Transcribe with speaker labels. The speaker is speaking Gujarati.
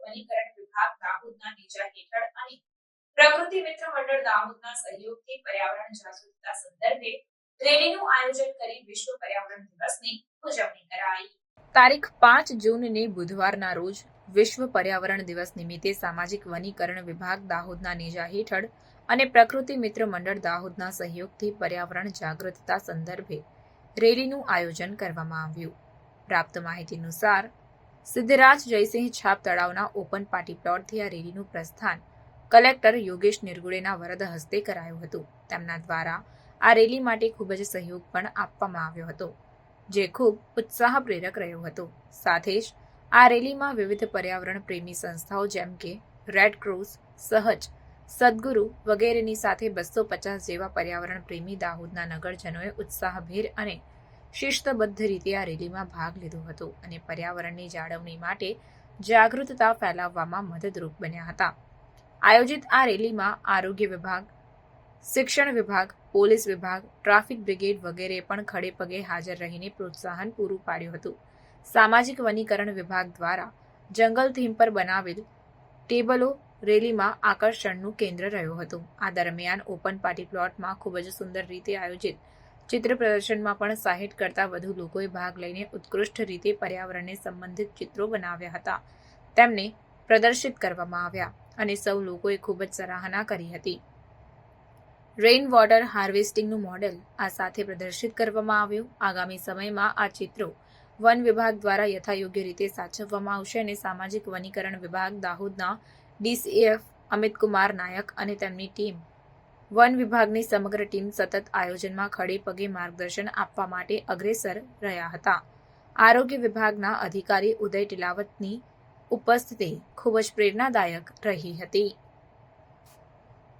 Speaker 1: વનીકરણ વિભાગ દાહોદના નેજા હેઠળ અને પ્રકૃતિ મિત્ર મંડળ દાહોદના સહયોગથી પર્યાવરણ જાગૃતતા સંદર્ભે રેલીનું આયોજન કરી વિશ્વ પર્યાવરણ દિવસની ઉજવણી કરાઈ. તારીખ 5 જૂનને બુધવારના રોજ વિશ્વ પર્યાવરણ દિવસ નિમિત્તે સામાજિક વનીકરણ વિભાગ દાહોદના નેજા હેઠળ અને પ્રકૃતિ મિત્ર મંડળ દાહોદના સહયોગથી પર્યાવરણ જાગૃતતા સંદર્ભે રેલીનું આયોજન કરવામાં આવ્યું. પ્રાપ્ત માહિતી અનુસાર સિદ્ધરાજ જયસિંહ છાપ તળાવના ઓપન પાર્ટી પ્લોટથી આ રેલીનું પ્રસ્થાન કલેક્ટર યોગેશ નિરગુડેના વરદ હસ્તે કરાયું હતું. તેમના દ્વારા આ રેલી માટે ખૂબ જ સહયોગ પણ આપવામાં આવ્યો હતો, જે ખૂબ ઉત્સાહ પ્રેરક રહ્યો હતો. સાથે જ આ રેલીમાં વિવિધ પર્યાવરણ પ્રેમી સંસ્થાઓ જેમ કે રેડ ક્રોસ, સહજ, સદગુરુ વગેરેની સાથે 250 જેવા પર્યાવરણ પ્રેમી દાહોદના નગરજનોએ ઉત્સાહભેર અને શિસ્તબદ્ધ રીતે આ રેલીમાં ભાગ લીધો હતો અને પર્યાવરણની જાળવણી માટે જાગૃતતા ફેલાવવામાં મદદરૂપ બન્યા હતા. આયોજિત આ રેલીમાં આરોગ્ય વિભાગ, શિક્ષણ વિભાગ, પોલીસ વિભાગ, ટ્રાફિક બ્રિગેડ વગેરે પણ ખડે પગે હાજર રહીને પ્રોત્સાહન પૂરું પાડ્યું હતું. સામાજિક વનીકરણ વિભાગ દ્વારા જંગલ થીમ પર બનાવેલ ટેબલો રેલીમાં આકર્ષણનું કેન્દ્ર રહ્યો હતો. આ દરમિયાન ઓપન પાર્ટી પ્લોટમાં ખૂબ જ સુંદર રીતે આયોજિત ચિત્ર પ્રદર્શનમાં પણ 60 કરતાં વધુ લોકોએ ભાગ લઈને ઉત્કૃષ્ટ રીતે પર્યાવરણને સંબંધિત ચિત્રો બનાવ્યા હતા. તેમને પ્રદર્શિત કરવામાં આવ્યા અને સૌ લોકોએ ખૂબ જ સરાહના કરી હતી. રેઇન વોટર હાર્વેસ્ટિંગનું મોડેલ આ સાથે પ્રદર્શિત કરવામાં આવ્યું. આગામી સમયમાં આ ચિત્રો વન વિભાગ દ્વારા યથાયોગ્ય રીતે સાચવવામાં આવશે અને સામાજિક વનીકરણ વિભાગ દાહોદના DCF અમિતકુમાર નાયક અને તેમની ટીમ, વન વિભાગની સમગ્ર ટીમ સતત આયોજનમાં ખડે પગે માર્ગદર્શન આપવા માટે અગ્રેસર રહ્યા હતા. આરોગ્ય વિભાગના અધિકારી ઉદય ટીલાવતની ઉપસ્થિતિ ખૂબ જ પ્રેરણાદાયક રહી હતી.